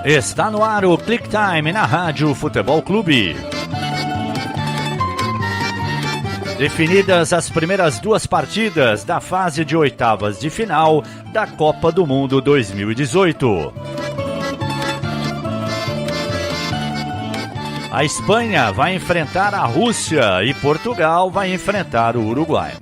Está no ar o Click Time na Rádio Futebol Clube. Definidas as primeiras duas partidas da fase de oitavas de final da Copa do Mundo 2018. A Espanha vai enfrentar a Rússia e Portugal vai enfrentar o Uruguai.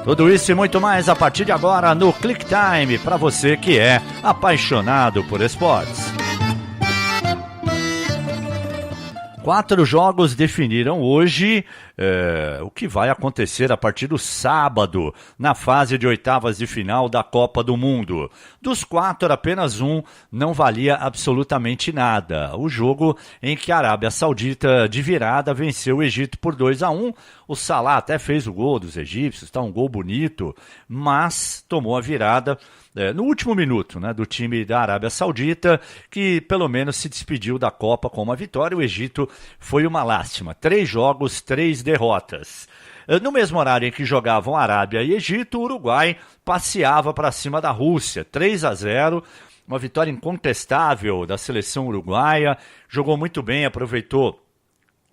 Tudo isso e muito mais a partir de agora no Click Time, para você que é apaixonado por esportes. 4 jogos definiram hoje o que vai acontecer a partir do sábado, na fase de oitavas de final da Copa do Mundo. Dos 4, apenas um não valia absolutamente nada. O jogo em que a Arábia Saudita, de virada, venceu o Egito por 2-1. O Salah até fez o gol dos egípcios, tá um gol bonito, mas tomou a virada no último minuto, do time da Arábia Saudita, que pelo menos se despediu da Copa com uma vitória. O Egito foi uma lástima. 3 jogos, 3 derrotas. No mesmo horário em que jogavam Arábia e Egito, o Uruguai passeava para cima da Rússia, 3-0. Uma vitória incontestável da seleção uruguaia. Jogou muito bem, aproveitou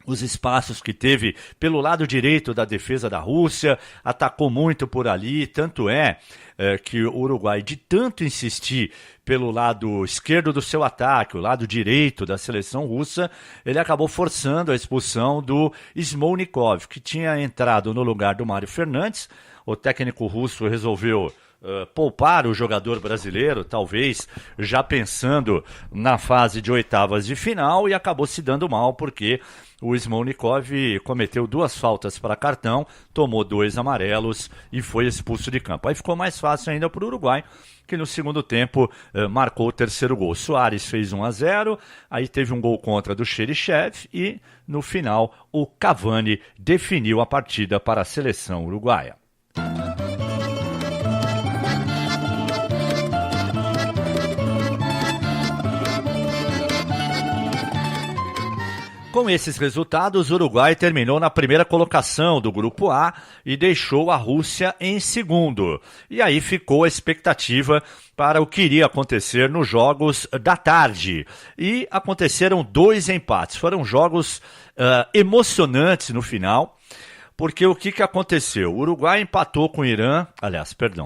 os espaços que teve pelo lado direito da defesa da Rússia, atacou muito por ali, tanto é que o Uruguai, de tanto insistir pelo lado esquerdo do seu ataque, o lado direito da seleção russa, ele acabou forçando a expulsão do Smolnikov, que tinha entrado no lugar do Mário Fernandes. O técnico russo resolveu poupar o jogador brasileiro, talvez já pensando na fase de oitavas de final, e acabou se dando mal porque o Smolnikov cometeu 2 faltas para cartão, tomou 2 amarelos e foi expulso de campo. Aí ficou mais fácil ainda para o Uruguai, que no segundo tempo marcou o terceiro gol. Soares fez 1-0, aí teve um gol contra do Cheryshev e no final o Cavani definiu a partida para a seleção uruguaia. Com esses resultados, o Uruguai terminou na primeira colocação do Grupo A e deixou a Rússia em segundo. E aí ficou a expectativa para o que iria acontecer nos jogos da tarde. E aconteceram 2 empates. Foram jogos emocionantes no final, porque o que aconteceu? O Uruguai empatou com o Irã,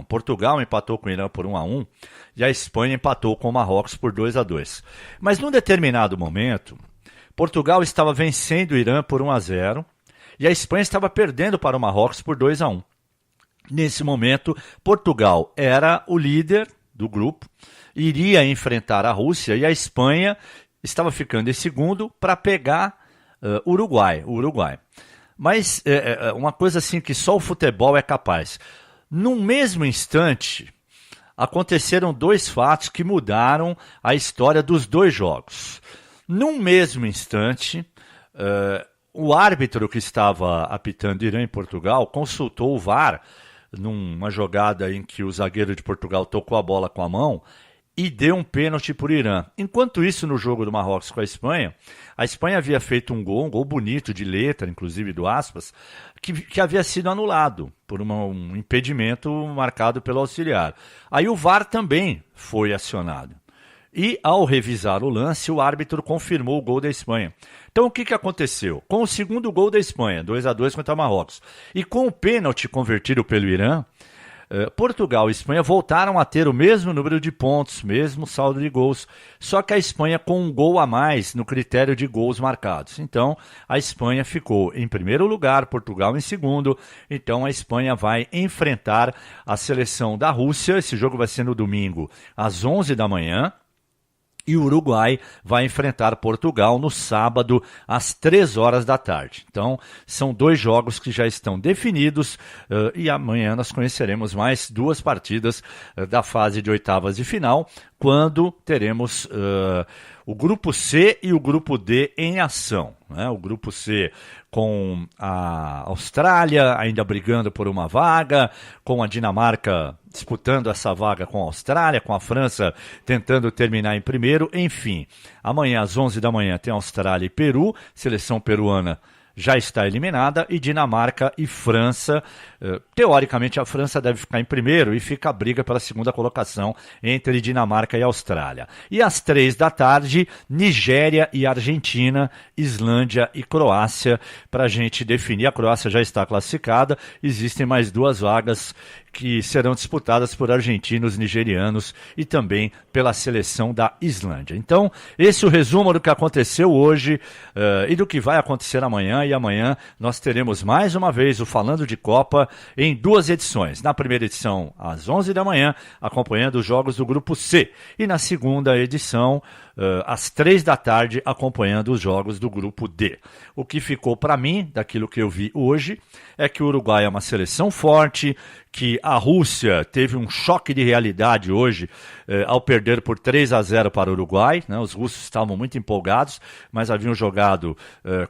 Portugal empatou com o Irã por 1-1 e a Espanha empatou com o Marrocos por 2-2. Mas num determinado momento, Portugal estava vencendo o Irã por 1-0 e a Espanha estava perdendo para o Marrocos por 2-1. Nesse momento, Portugal era o líder do grupo, iria enfrentar a Rússia e a Espanha estava ficando em segundo para pegar o Uruguai. Mas uma coisa assim que só o futebol é capaz. No mesmo instante, aconteceram 2 fatos que mudaram a história dos 2 jogos. Num mesmo instante, o árbitro que estava apitando Irã e Portugal consultou o VAR numa jogada em que o zagueiro de Portugal tocou a bola com a mão e deu um pênalti para o Irã. Enquanto isso, no jogo do Marrocos com a Espanha havia feito um gol bonito de letra, inclusive do Aspas, que havia sido anulado por um impedimento marcado pelo auxiliar. Aí o VAR também foi acionado. E, ao revisar o lance, o árbitro confirmou o gol da Espanha. Então, o que aconteceu? Com o segundo gol da Espanha, 2-2 contra o Marrocos, e com o pênalti convertido pelo Irã, Portugal e Espanha voltaram a ter o mesmo número de pontos, mesmo saldo de gols, só que a Espanha com um gol a mais no critério de gols marcados. Então, a Espanha ficou em primeiro lugar, Portugal em segundo. Então, a Espanha vai enfrentar a seleção da Rússia. Esse jogo vai ser no domingo, às 11 da manhã. E o Uruguai vai enfrentar Portugal no sábado, às 3 horas da tarde. Então, são 2 jogos que já estão definidos e amanhã nós conheceremos mais 2 partidas da fase de oitavas de final, quando teremos o Grupo C e o Grupo D em ação. O Grupo C com a Austrália ainda brigando por uma vaga, com a Dinamarca disputando essa vaga com a Austrália, com a França tentando terminar em primeiro. Enfim, amanhã às 11 da manhã tem Austrália e Peru, seleção peruana já está eliminada e Dinamarca e França. Teoricamente, a França deve ficar em primeiro e fica a briga pela segunda colocação entre Dinamarca e Austrália. E às 15h, Nigéria e Argentina, Islândia e Croácia, para a gente definir. A Croácia já está classificada, existem mais 2 vagas que serão disputadas por argentinos, nigerianos e também pela seleção da Islândia. Então, esse é o resumo do que aconteceu hoje e do que vai acontecer amanhã. E amanhã nós teremos mais uma vez o Falando de Copa em 2 edições. Na primeira edição, às 11 da manhã, acompanhando os jogos do Grupo C. E na segunda edição, às 15h, acompanhando os jogos do Grupo D. O que ficou para mim, daquilo que eu vi hoje, é que o Uruguai é uma seleção forte, que a Rússia teve um choque de realidade hoje ao perder por 3-0 para o Uruguai, né? Os russos estavam muito empolgados, mas haviam jogado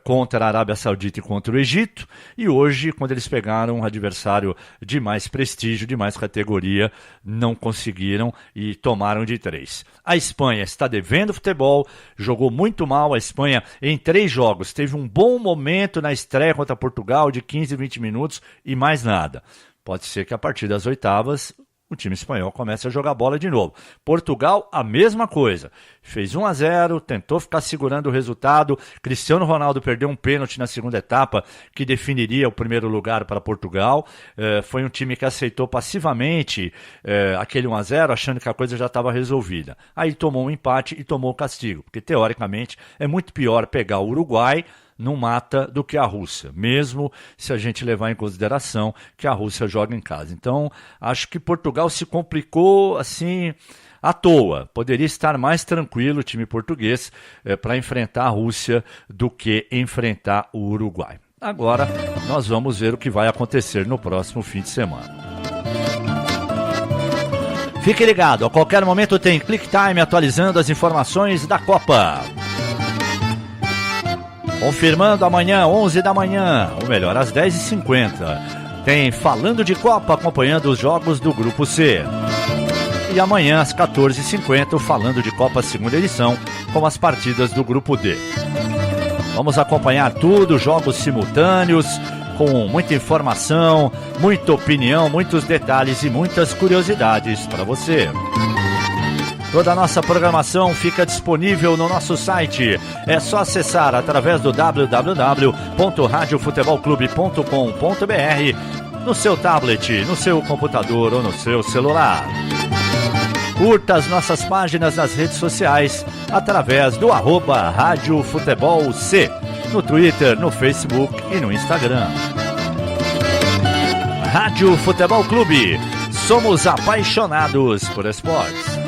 contra a Arábia Saudita e contra o Egito, e hoje, quando eles pegaram um adversário de mais prestígio, de mais categoria, não conseguiram e tomaram de 3. A Espanha está devendo futebol, jogou muito mal. A Espanha, em 3 jogos, teve um bom momento na estreia contra Portugal de 15, 20 minutos e mais nada. Pode ser que a partir das oitavas o time espanhol comece a jogar bola de novo. Portugal, a mesma coisa. Fez 1-0, tentou ficar segurando o resultado. Cristiano Ronaldo perdeu um pênalti na segunda etapa que definiria o primeiro lugar para Portugal. Foi um time que aceitou passivamente aquele 1-0, achando que a coisa já estava resolvida. Aí tomou um empate e tomou o castigo, porque teoricamente é muito pior pegar o Uruguai não mata do que a Rússia, mesmo se a gente levar em consideração que a Rússia joga em casa. Então, acho que Portugal se complicou assim à toa. Poderia estar mais tranquilo o time português para enfrentar a Rússia do que enfrentar o Uruguai. Agora, nós vamos ver o que vai acontecer no próximo fim de semana. Fique ligado, a qualquer momento tem Click Time atualizando as informações da Copa. Confirmando amanhã, 11 da manhã, ou melhor, às 10h50. Tem Falando de Copa, acompanhando os jogos do Grupo C. E amanhã, às 14h50, Falando de Copa, segunda edição, com as partidas do Grupo D. Vamos acompanhar tudo, jogos simultâneos, com muita informação, muita opinião, muitos detalhes e muitas curiosidades para você. Toda a nossa programação fica disponível no nosso site. É só acessar através do www.radiofutebolclube.com.br no seu tablet, no seu computador ou no seu celular. Curta as nossas páginas nas redes sociais através do @Rádio Futebol C, no Twitter, no Facebook e no Instagram. Rádio Futebol Clube. Somos apaixonados por esportes.